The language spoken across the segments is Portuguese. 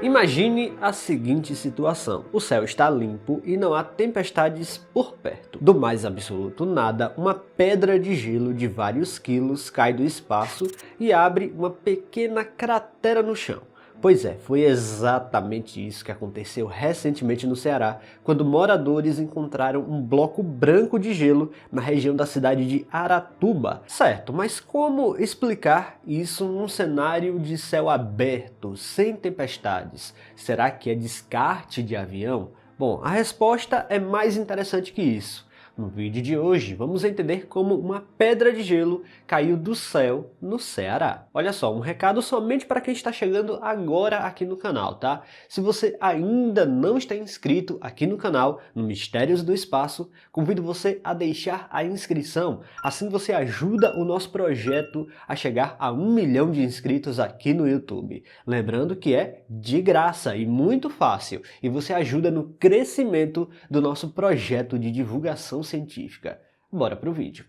Imagine a seguinte situação: o céu está limpo e não há tempestades por perto. Do mais absoluto nada, uma pedra de gelo de vários quilos cai do espaço e abre uma pequena cratera no chão. Pois é, foi exatamente isso que aconteceu recentemente no Ceará, quando moradores encontraram um bloco branco de gelo na região da cidade de Aratuba. Certo, mas como explicar isso num cenário de céu aberto, sem tempestades? Será que é descarte de avião? Bom, a resposta é mais interessante que isso. No vídeo de hoje, vamos entender como uma pedra de gelo caiu do céu no Ceará. Olha só, um recado somente para quem está chegando agora aqui no canal, tá? Se você ainda não está inscrito aqui no canal, no Mistérios do Espaço, convido você a deixar a inscrição. Assim você ajuda o nosso projeto a chegar a 1 milhão de inscritos aqui no YouTube. Lembrando que é de graça e muito fácil, e você ajuda no crescimento do nosso projeto de divulgação científica. Bora pro vídeo.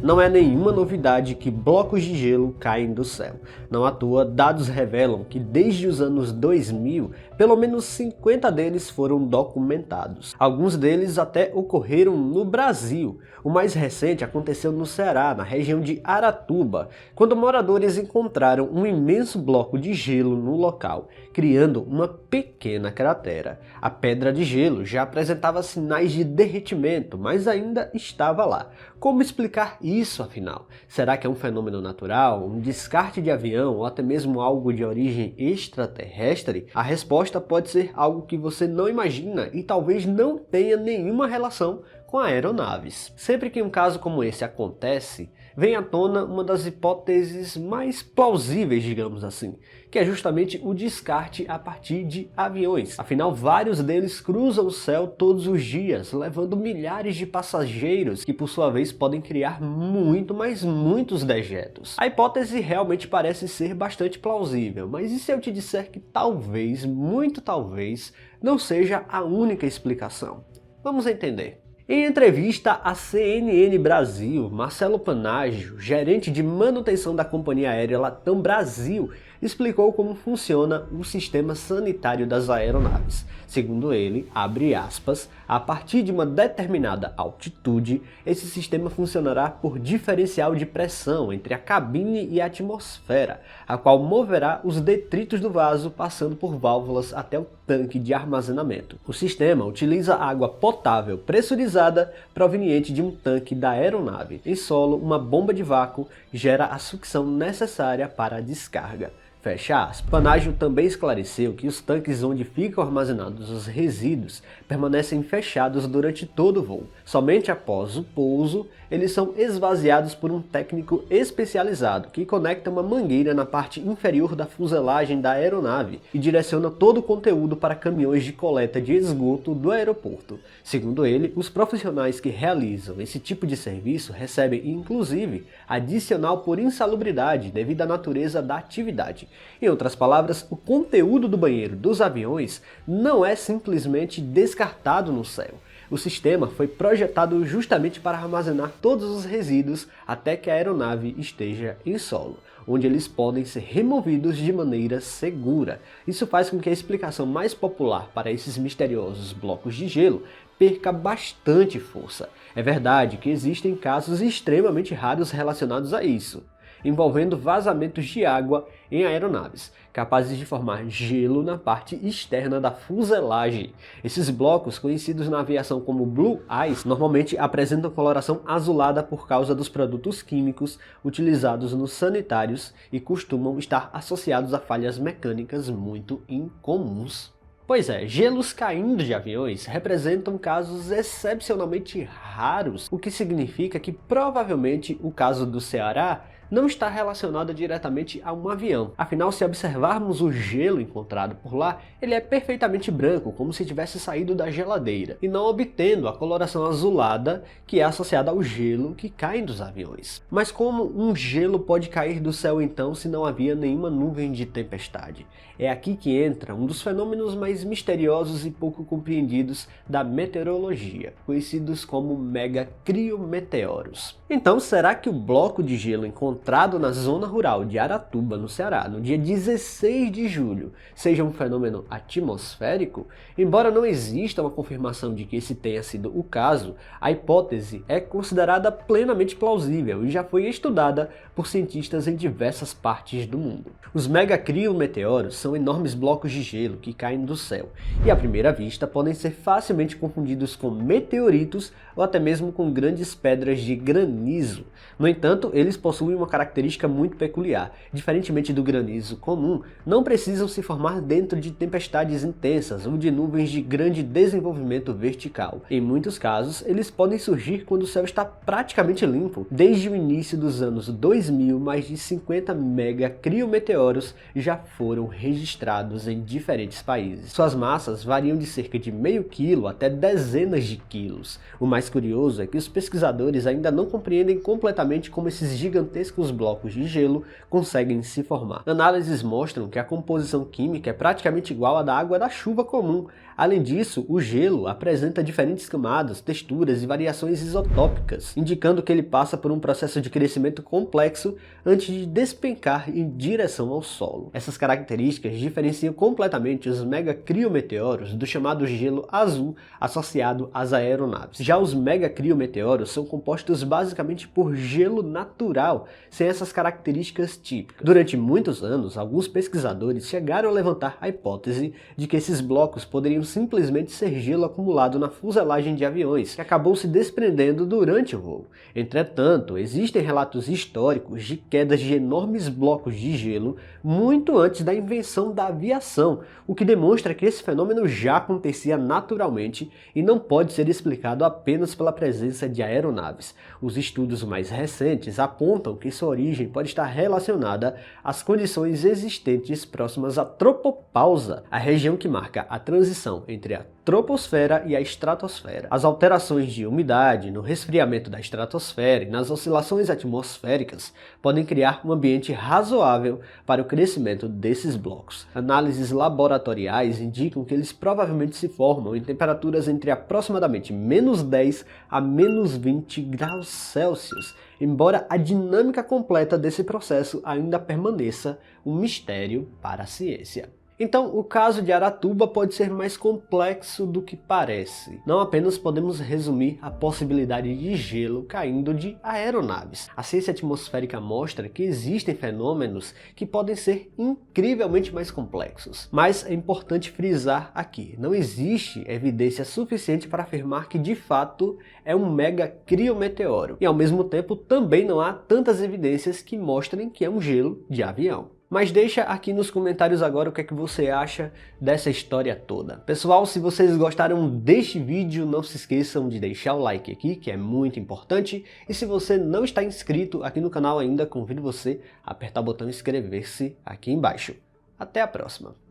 Não é nenhuma novidade que blocos de gelo caem do céu. Não à toa, dados revelam que desde os anos 2000, pelo menos 50 deles foram documentados. Alguns deles até ocorreram no Brasil. O mais recente aconteceu no Ceará, na região de Aratuba, quando moradores encontraram um imenso bloco de gelo no local, criando uma pequena cratera. A pedra de gelo já apresentava sinais de derretimento, mas ainda estava lá. Como explicar isso, afinal? Será que é um fenômeno natural, um descarte de avião ou até mesmo algo de origem extraterrestre? A resposta pode ser algo que você não imagina e talvez não tenha nenhuma relação com aeronaves. Sempre que um caso como esse acontece, vem à tona uma das hipóteses mais plausíveis, digamos assim, que é justamente o descarte a partir de aviões. Afinal, vários deles cruzam o céu todos os dias, levando milhares de passageiros que, por sua vez, podem criar muitos dejetos. A hipótese realmente parece ser bastante plausível, mas e se eu te disser que talvez, muito talvez, não seja a única explicação? Vamos entender. Em entrevista à CNN Brasil, Marcelo Panágio, gerente de manutenção da companhia aérea Latam Brasil, explicou como funciona o sistema sanitário das aeronaves. Segundo ele, abre aspas, a partir de uma determinada altitude, esse sistema funcionará por diferencial de pressão entre a cabine e a atmosfera, a qual moverá os detritos do vaso passando por válvulas até o tanque de armazenamento. O sistema utiliza água potável pressurizada proveniente de um tanque da aeronave. Em solo, uma bomba de vácuo gera a sucção necessária para a descarga. Fecha aspas. Panágio também esclareceu que os tanques onde ficam armazenados os resíduos permanecem fechados durante todo o voo. Somente após o pouso, eles são esvaziados por um técnico especializado que conecta uma mangueira na parte inferior da fuselagem da aeronave e direciona todo o conteúdo para caminhões de coleta de esgoto do aeroporto. Segundo ele, os profissionais que realizam esse tipo de serviço recebem, inclusive, adicional por insalubridade devido à natureza da atividade. Em outras palavras, o conteúdo do banheiro dos aviões não é simplesmente descartado no céu. O sistema foi projetado justamente para armazenar todos os resíduos até que a aeronave esteja em solo, onde eles podem ser removidos de maneira segura. Isso faz com que a explicação mais popular para esses misteriosos blocos de gelo perca bastante força. É verdade que existem casos extremamente raros relacionados a isso, envolvendo vazamentos de água em aeronaves, capazes de formar gelo na parte externa da fuselagem. Esses blocos, conhecidos na aviação como Blue Ice, normalmente apresentam coloração azulada por causa dos produtos químicos utilizados nos sanitários e costumam estar associados a falhas mecânicas muito incomuns. Pois é, gelos caindo de aviões representam casos excepcionalmente raros, o que significa que provavelmente o caso do Ceará não está relacionada diretamente a um avião. Afinal, se observarmos o gelo encontrado por lá, ele é perfeitamente branco, como se tivesse saído da geladeira, e não obtendo a coloração azulada que é associada ao gelo que cai dos aviões. Mas como um gelo pode cair do céu então se não havia nenhuma nuvem de tempestade? É aqui que entra um dos fenômenos mais misteriosos e pouco compreendidos da meteorologia, conhecidos como megacriometeoros. Então, será que o bloco de gelo encontrado encontrado na zona rural de Aratuba, no Ceará, no dia 16 de julho, seja um fenômeno atmosférico, embora não exista uma confirmação de que esse tenha sido o caso, a hipótese é considerada plenamente plausível e já foi estudada por cientistas em diversas partes do mundo. Os megacriometeoros são enormes blocos de gelo que caem do céu e, à primeira vista, podem ser facilmente confundidos com meteoritos ou até mesmo com grandes pedras de granizo. No entanto, eles possuem uma característica muito peculiar. Diferentemente do granizo comum, não precisam se formar dentro de tempestades intensas ou de nuvens de grande desenvolvimento vertical. Em muitos casos, eles podem surgir quando o céu está praticamente limpo. Desde o início dos anos 2000, mais de 50 megacriometeoros já foram registrados em diferentes países. Suas massas variam de cerca de meio quilo até dezenas de quilos. O mais curioso é que os pesquisadores ainda não compreendem completamente como esses gigantescos blocos de gelo conseguem se formar. Análises mostram que a composição química é praticamente igual à da água da chuva comum. Além disso, o gelo apresenta diferentes camadas, texturas e variações isotópicas, indicando que ele passa por um processo de crescimento complexo antes de despencar em direção ao solo. Essas características diferenciam completamente os megacriometeoros do chamado gelo azul associado às aeronaves. Já os megacriometeoros são compostos basicamente por gelo natural, sem essas características típicas. Durante muitos anos, alguns pesquisadores chegaram a levantar a hipótese de que esses blocos poderiam simplesmente ser gelo acumulado na fuselagem de aviões, que acabou se desprendendo durante o voo. Entretanto, existem relatos históricos de quedas de enormes blocos de gelo muito antes da invenção da aviação, o que demonstra que esse fenômeno já acontecia naturalmente e não pode ser explicado apenas pela presença de aeronaves. Os estudos mais recentes apontam que sua origem pode estar relacionada às condições existentes próximas à tropopausa, a região que marca a transição entre a troposfera e a estratosfera. As alterações de umidade, no resfriamento da estratosfera e nas oscilações atmosféricas podem criar um ambiente razoável para o crescimento desses blocos. Análises laboratoriais indicam que eles provavelmente se formam em temperaturas entre aproximadamente -10 a -20 graus Celsius, embora a dinâmica completa desse processo ainda permaneça um mistério para a ciência. Então, o caso de Aratuba pode ser mais complexo do que parece. Não apenas podemos resumir a possibilidade de gelo caindo de aeronaves. A ciência atmosférica mostra que existem fenômenos que podem ser incrivelmente mais complexos. Mas é importante frisar aqui, não existe evidência suficiente para afirmar que de fato é um megacriometeoro. E ao mesmo tempo também não há tantas evidências que mostrem que é um gelo de avião. Mas deixa aqui nos comentários agora o que é que você acha dessa história toda. Pessoal, se vocês gostaram deste vídeo, não se esqueçam de deixar o like aqui, que é muito importante. E se você não está inscrito aqui no canal ainda, convido você a apertar o botão inscrever-se aqui embaixo. Até a próxima!